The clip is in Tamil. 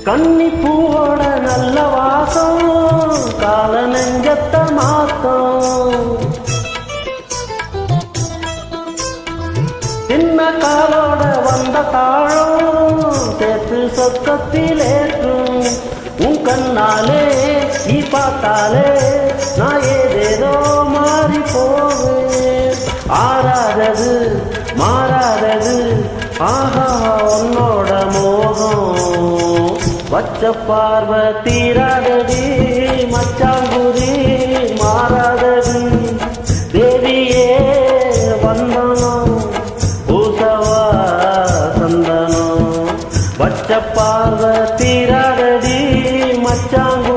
கன்னி பூவோட நல்ல வாசம் கால நெஞ்சத்த மாத்தம் சின்ன காலோட வந்த தாழம் சேர்த்து சொக்கத்திலேற்றும் உன் கண்ணாலே நீ பார்த்தாலே நான் ஏதேதோ மாறி போவேன் ஆறாதது மாறாதது ஆஹா உன்னோட மோகம் வச்ச பார்வை தீராதடி மச்சாங்குடி மாறாதடி தேவியே வந்தனம் பூசவா சந்தனம் வச்ச பார்வை தீராதடி மச்சாங்குடி